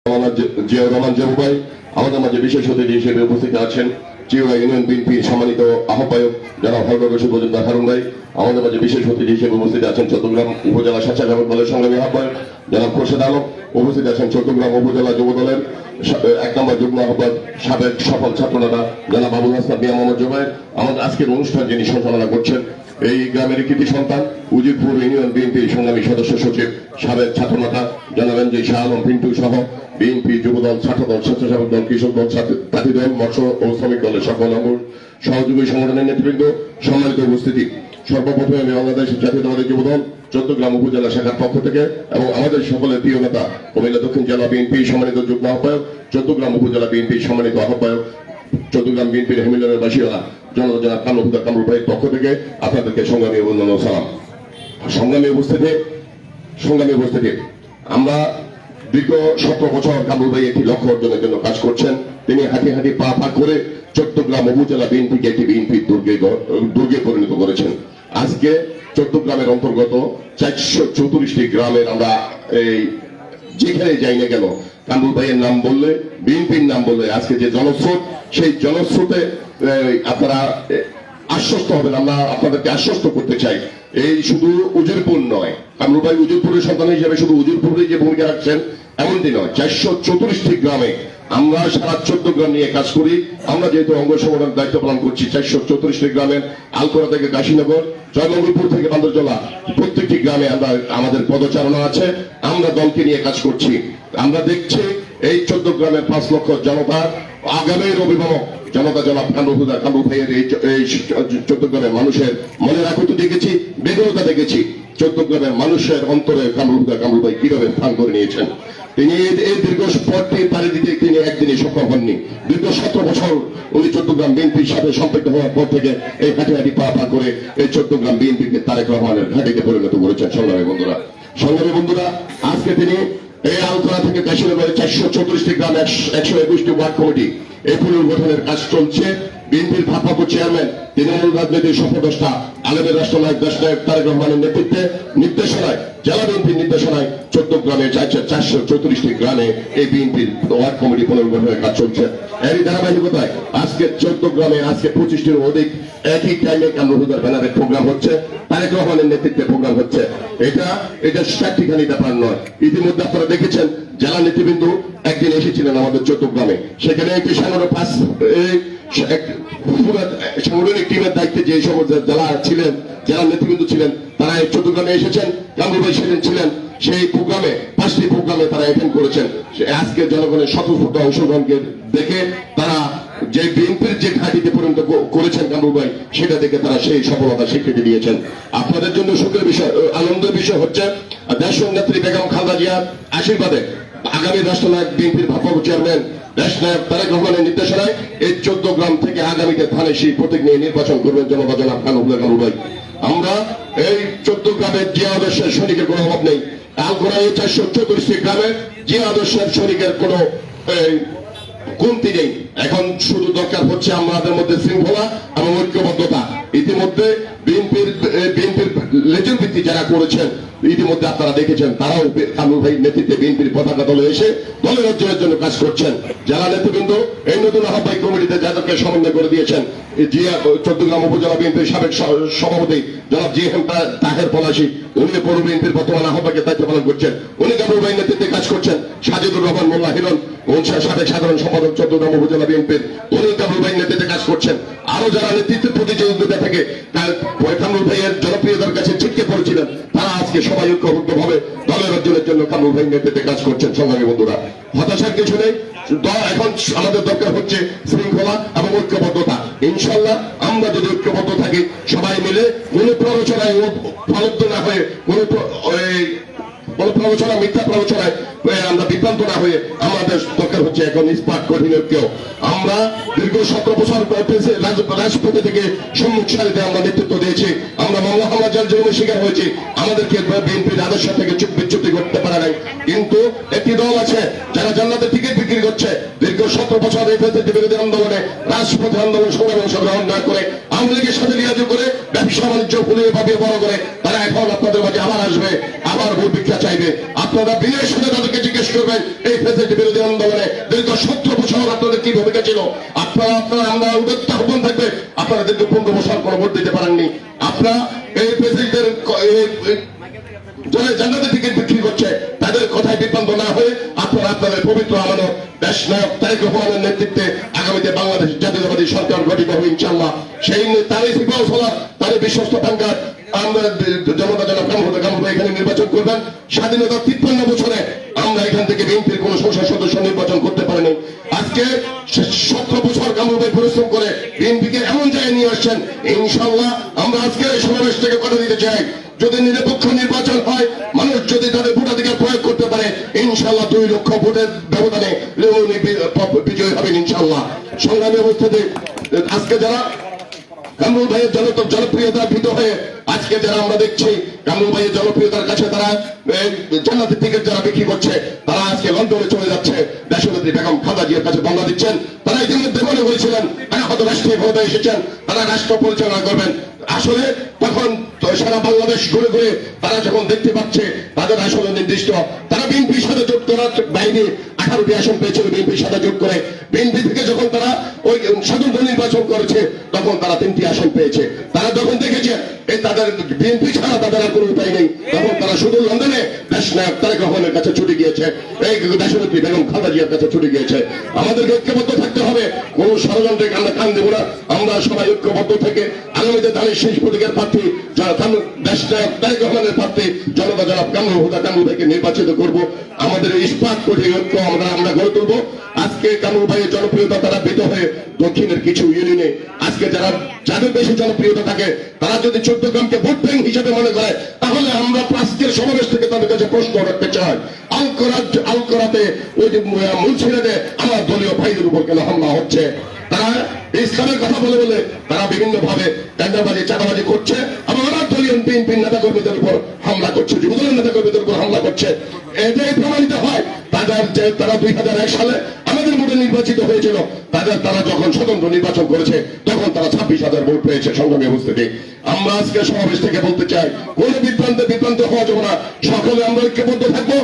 জিয়াউর রহমান জেবু ভাই আমাদের মাঝে বিশেষ অতিথি হিসেবে উপস্থিত আছেন। চিউড়া ইউনিয়ন বিএনপির সম্মানিত আহ্বায়ক জনাব হরগর রশিদ মজুমদার হারুন ভাই আমাদের মাঝে বিশেষ অতিথি হিসেবে উপস্থিত আছেন। চট্টগ্রাম উপজেলা স্বেচ্ছাসেবক দলের সংগ্রামী আহ্বায়ক জনাব খোরশেদ আলম উপস্থিত আছেন। চট্টগ্রাম উপজেলা যুব দলের 1 নম্বর যুগ্ম আহ্বায়ক সাবেক সফল ছাত্রনেতা জনাব আবুল হাসনাত মিয়া মোহাম্মদ জুবায়ের। আমাদের আজকের অনুষ্ঠান যিনি সঞ্চালনা করছেন এই গ্রামের কৃতি সন্তান উজিরপুর ইউনিয়ন বিএনপির সংগ্রামী সদস্য সচিব সাবেক ছাত্রনেতা জনাব এনজি শাহ আলম পিন্টু সহ বিএনপি যুবদল, ছাত্রদল, স্বেচ্ছাসেবক দল, কৃষক দল, তাঁতি দল, মৎস্য ও শ্রমিক দলের সকল সহযোগী সংগঠনের নেতৃবৃন্দ, সম্মানিত উপস্থিতি। সর্বপ্রথমে আমি বাংলাদেশ জাতীয়তাবাদী যুবদল চট্টগ্রাম উপজেলা শাখার পক্ষ থেকে এবং আমাদের সকলের প্রিয় নেতা কুমিল্লা দক্ষিণ জেলা বিএনপি সম্মানিত যুগ্ম আহ্বায়ক, চট্টগ্রাম উপজেলা বিএনপি সম্মানিত আহ্বায়ক, চট্টগ্রাম বিএনপির হেমিলনের বাসিন্দা জনতা কামরুল কামরুল ভাইয়ের পক্ষ থেকে আপনাদেরকে সংগ্রামী অভিনন্দন ও সালাম। সংগ্রামী উপস্থিতি আমরা দীর্ঘ 17 বছর কামরুল ভাই একটি লক্ষ্য অর্জনের জন্য কাজ করছেন। তিনি হাঁটি হাঁটি পা পা করে চট্টগ্রাম উপজেলা বিএনপিকে একটি বিএনপির দুর্গে পরিণত করেছেন। আজকে চট্টগ্রামের অন্তর্গত 434টি গ্রামের আমরা এই যেখানে যাই না কেন কামরুল ভাইয়ের নাম বললে, বিএনপির নাম বললে আজকে যে জনস্রোত, সেই জনস্রোতে আপনারা আশ্বস্ত হবেন। আমরা আপনাদেরকে আশ্বস্ত করতে চাই এই শুধু উজিরপুর নয়, কামরুল ভাই উজিরপুরের সন্তান হিসেবে শুধু উজিরপুরে যে ভূমিকা রাখছেন এমনটি নয়। 434টি গ্রামে আমরা সারা চট্টগ্রাম নিয়ে কাজ করি। আমরা যেহেতু অঙ্গ সংগঠনের দায়িত্ব পালন করছি 434টি গ্রামের আলকোরা থেকে কাশীনগর, জয়মঙ্গলপুর থেকে বান্দরজলা, প্রত্যেকটি গ্রামে আমরা আমাদের পদচারণা আছে। আমরা দলকে নিয়ে কাজ করছি। আমরা দেখছি এই চট্টগ্রামের 5 লক্ষ জনতা আগামীর অভিভাবক জনতা জনাব কামরুল ভাইয়ের এই চট্টগ্রামের মানুষের মনের আকুতি দেখেছি, বেদনতা দেখেছি। চট্টগ্রামের মানুষের অন্তরে কামরুল ভাই কিভাবে স্থান করে নিয়েছেন। তিনি এই দীর্ঘ পথটি পাড়ি দিতে তিনি একদিনই সক্ষম হননি। দীর্ঘ 17 বছর উনি চট্টগ্রাম বিএনপির সাথে সম্পৃক্ত হওয়ার পর থেকে এই হাঁটি হাঁটি পা পা করে এই চট্টগ্রাম বিএনপিকে তারেক রহমানের ঘাঁটিতে পরিণত করেছেন। সংগ্রামী বন্ধুরা, আজকে তিনি এই আলতলা থেকে কাশীনগরে 434টি গ্রাম 121টি ওয়ার্ড কমিটি এই পুনর্গঠনের কাজ চলছে। বিএনপির ভারপ্রাপ্ত চেয়ারম্যান তৃণমূল রাজনীতির সফরদষ্টা আলেমের রাষ্ট্রনায়ক দেশনায়ক তারেক রহমানের নেতৃত্বে নির্দেশনায় জেলা বিএনপির নির্দেশনায় চট্টগ্রামে 434টি গ্রামে এই বিএনপির ওয়ার্ড কমিটি পুনর্গঠনের কাজ চলছে। এরই ধারাবাহিকতায় আজকে চট্টগ্রামে আজকে 25টির অধিক একই টাইমে কামরুল ব্যানারের প্রোগ্রাম হচ্ছে, তারেক রহমানের নেতৃত্বে প্রোগ্রাম হচ্ছে। এটা চারটিখানি ব্যাপার নয়। ইতিমধ্যে আপনারা দেখেছেন জেলা নেতৃবৃন্দ একদিন এসেছিলেন আমাদের চট্টগ্রামে। সেখানে একটি সাংগঠনিক টিমের দায়িত্বে যে সমস্ত জেলা নেতৃবৃন্দ ছিলেন তারা এই চট্টগ্রামে এসেছেন। কামরুল ভাই সেদিন ছিলেন সেই প্রোগ্রামে, 5টি প্রোগ্রামে তারা অ্যাটেন্ড করেছেন। আজকে জনগণের স্বতঃস্ফূর্ত অংশগ্রহণকে দেখে তারা যে বিএনপির যে ঘাঁটিতে পরিণত করেছেন কামরুল ভাই, সেটা দেখে তারা সেই সফলতা স্বীকৃতি দিয়েছেন। আপনাদের জন্য সুখের বিষয়, আনন্দের বিষয় হচ্ছে দেশ নেত্রী বেগম খালেদা জিয়ার আশীর্বাদে আগামী রাষ্ট্রনায়ক বিএনপির ভারপ্রাপ্ত চেয়ারম্যান দেশনায়ক তারেক রহমানের নির্দেশনায় এই চট্টগ্রাম থেকে আগামীতে ধানের শীষ প্রতীক নিয়ে নির্বাচন করবেন জনতা জনাব কামরুল ভাই। আমরা এই চট্টগ্রামের জিয়া আদর্শের সৈনিকের কোনো অভাব নেই। আলগোড়া এই 434টি গ্রামে জিয়া আদর্শের সৈনিকের কোনো কমতি নেই। এখন শুধু দরকার হচ্ছে আমাদের মধ্যে শৃঙ্খলা এবং ঐক্যবদ্ধতা। ইতিমধ্যে বিএনপির লেজেন্ড ভিত্তি যারা করেছেন ইতিমধ্যে আপনারা দেখেছেন, তারাও কামরুল ভাই নেতৃত্বে বিএনপির পতাকা দলে এসে দলের অর্জনের জন্য কাজ করছেন। জেলা নেতৃবৃন্দ এই নতুন আহ্বায়ক কমিটিতে যাদেরকে সমন্বয় করে দিয়েছেন, চট্টগ্রাম উপজেলা বিএনপির সাবেক সভাপতি জনাব জিএম তাহের পলাশী, উনি পৌর বিএনপির বর্তমান আহ্বায়কের দায়িত্ব পালন করছেন। উনি কামরুল ভাই নেতৃত্বে কাজ করছেন। সাজিদুর রহমান মোল্লা হিরণ সাবেক সাধারণ সম্পাদক চট্টগ্রাম উপজেলা বিএনপির, উনি কামরুল ভাই নেতৃত্বে কাজ করছেন। আরো যারা নেতৃত্বের প্রতিযোগিতা থেকে কামরুল ভাইয়ের জনপ্রিয়তার কাছে ছিটকে পড়েছিলেন, তারা আজকে সবাই ঐক্যবদ্ধ ভাবে দলের অর্জনের জন্য কামরুল ভাই নেতৃত্বে কাজ করছেন। সংগ্রামী বন্ধুরা, হতাশার কিছু নেই। এখন আমাদের দরকার হচ্ছে শৃঙ্খলা এবং ঐক্যবদ্ধতা। ইনশাল্লাহ আমরা যদি ঐক্যবদ্ধ থাকি সবাই মিলে, কোন প্ররোচনায় প্রলুব্ধ না হয়ে, কোন প্ররোচনা মিথ্যা প্ররোচনায় আমরা বিভ্রান্ত না হয়ে, আমাদের দরকার হচ্ছে এখন ইস্পাত কঠিন ঐক্য। আমরা দীর্ঘ 17 বছর রাজপথে থেকে সম্মুখ সারিতে আমরা নেতৃত্ব দিয়েছি। আমরা মামলা হামলার জন্য শিকার হয়েছি। আমাদেরকে বিএনপির আদর্শ থেকে চুপ বিচ্যুতি করতে পারে নাই। কিন্তু একটি দল আছে যারা জান্নাতের টিকিট বিক্রি করছে। দীর্ঘ 17 বছর এই বিরোধী আন্দোলনে রাজপথে আন্দোলন সংগ্রামে অংশগ্রহণ না করে আওয়ামী লীগের সাথে লিয়াজু করে ব্যবসা বাণিজ্য ফুলিয়ে ভাবিয়ে বড় করে তারা এখন আপনাদের মাঝে আবার আসবে, আবার ভোট ভিক্ষা চাইবে। আপনারা বিনয়ের সাথে তাদেরকে জিজ্ঞেস করবেন এই ফ্যাসিলিটি বিরোধী আন্দোলনে দীর্ঘ 17 বছর আপনাদের কি ভূমিকা ছিল। আপনারা আমরা উদ্যোক্তা আহ্বান থাকবে, আপনারা দীর্ঘ 15 বছর কোনো ভোট দিতে পারেননি। আপনারা এই প্রেসিডেন্টের জান্নাতের টিকিট বিক্রি করছে, তাদের কথায় বিভ্রান্ত না হয়ে আপনারা আপনাদের পবিত্র আমানত দেশ নায়ক তারেক রহমানের নেতৃত্বে আগামীতে বাংলাদেশ জাতীয়তাবাদী সরকার গঠিত হবে ইনশাআল্লাহ। সেই তারই সিপাহ সালার তারই বিশ্বস্ত ব্যাংকার আমরা জনতা জনাব কামরুল এখানে নির্বাচন করবেন। স্বাধীনতা 53 বছরে আমরা এখান থেকে বিএনপির কোন সংসদ সদস্য নির্বাচন করতে পারিনি। আজকে 17 বছর কামরুল ভাই পরিশ্রম করে বিএনপিকে এমন জায়গায় নিয়ে আসছেন। ইনশাআল্লাহ আমরা আজকে এই সমাবেশ থেকে কথা দিতে চাই, যদি নিরপেক্ষ নির্বাচন হয়, মানুষ যদি তাদের ভোটাধিকার প্রয়োগ করতে পারে, ইনশাআল্লাহ 2 লক্ষ ভোটের ব্যবধানে বিজয়ী হবেন ইনশাআল্লাহ। সংগ্রামী অবস্থাতে আজকে যারা কামরুল ভাইয়ের জনপ্রিয়তা ভীত হয়ে আজকে যারা আমরা দেখছি কামরুল ভাইয়ের জনপ্রিয়তার কাছে তারা জান্নাতের টিকিট যারা বিক্রি করছে, তারা আজকে লন্ডনে চলে যাচ্ছে দেশনেত্রী বেগম খালেদা জিয়ার কাছে বাংলা দিচ্ছেন। তারা ইতিমধ্যে মনে করেছিলেন তারা হয়তো রাষ্ট্রীয় ক্ষমতায় এসেছেন, তারা রাষ্ট্র পরিচালনা করবেন। আসলে তখন সারা বাংলাদেশ ঘুরে ঘুরে তারা যখন দেখতে পাচ্ছে তাদের আসলে নির্দিষ্ট তারা বিএনপির সাথে যোগ করার বাইরে 18টি আসন পেয়েছিল বিএনপির সাথে যোগ করে। বিএনপি থেকে যখন তারা ওই স্বতন্ত্র নির্বাচন করেছে তখন তারা 3টি আসন পেয়েছে। তারা যখন দেখেছে এই তাদের বিএনপি ছাড়া তাদের আর কোনো উপায় নেই, তখন তারা শুধু লন্ডনে দেশ নায়ক তারেক রহমানের কাছে ছুটে গিয়েছে, এই দেশনেত্রী বেগম খালেদা জিয়ার কাছে ছুটে গিয়েছে। আমাদেরকে ঐক্যবদ্ধ থাকতে হবে, কোন ষড়যন্ত্রে আমরা কান দেব না। আমরা সবাই ঐক্যবদ্ধ থেকে আগামীতে ধানের শেষ প্রতীকের প্রার্থী দেশ নায়ক তারেক রহমানের প্রার্থী জনতা জনাব কামরুল ভাইকে নির্বাচিত করব। আমাদের ইস্পাত কঠিন ঐক্য আমরা গড়ে তুলব। আজকে কামরুল ভাইয়ের জনপ্রিয়তা তারা ভীত হয়ে দক্ষিণের কিছু ইউনিয়নে আজকে যাদের বেশি জনপ্রিয়তা থাকে তারা যদি 14 গ্রামকে ভোট ব্যাংক হিসেবে মনে করে, তাহলে আমরা আজকের সমাবেশ থেকে তাদের কাছে প্রশ্ন রাখতে চাই, আলকরাতে ওই যে মুন্সিরাতে আমার দলীয় ভাইদের উপর কেন হামলা হচ্ছে? তারা ইসলামের কথা বলে বলে তারা বিভিন্ন ভাবে টেন্ডারবাজি চাঁদাবাজি করছে, আবার আমার দলীয় বিএনপি নেতা কর্মীদের উপর হামলা করছে, যুবদলের নেতা কর্মীদের উপর হামলা করছে। এটাই প্রমাণিত হয় তারা 2001 সালে আমাদের ভোটে নির্বাচিত হয়েছিল, তারা যখন স্বতন্ত্র নির্বাচন করেছে তখন তারা 26,000 ভোট পেয়েছে। সংগ্রামী উপস্থিতি, আমরা আজকে সমাবেশ থেকে বলতে চাই কোন বিভ্রান্ত হওয়া যাবে না। সকলে আমরা ঐক্যবদ্ধ থাকবো।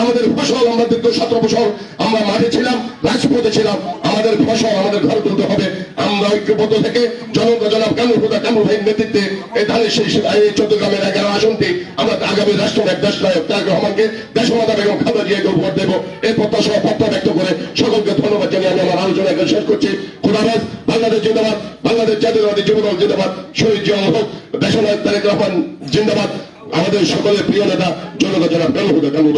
আমাদের ফসল, আমরা দীর্ঘ 17 বছর আমরা মাঠে ছিলাম, রাজপথে ছিলাম, আমাদের ফসল আমাদের ঘরে তুলতে হবে। আমরা ঐক্যবদ্ধ থেকে জনাব কামরুল ভাইয়ের নেতৃত্বে এই ধানের শেষ 14 গ্রামের 11 আসনটি আমরা আগামী রাষ্ট্রনায়ক দেশ নায়ক তারেক রহমানকে দেশমাতা বেগম খালেদা জিয়াকে ভোট দেবো, এই প্রত্যাশা ব্যক্ত করে সকলকে ধন্যবাদ জানিয়ে আমি আমার আলোচনা শেষ করছি। খোদাবাজ। বাংলাদেশ জিন্দাবাদ, বাংলাদেশ জাতীয়তাবাদী যুবদল জিন্দাবাদ, শহীদ জিয়া হক, দেশনায়ক তারেক রহমান জিন্দাবাদ, আমাদের সকলের প্রিয় নেতা জনতা জনাব কামরুল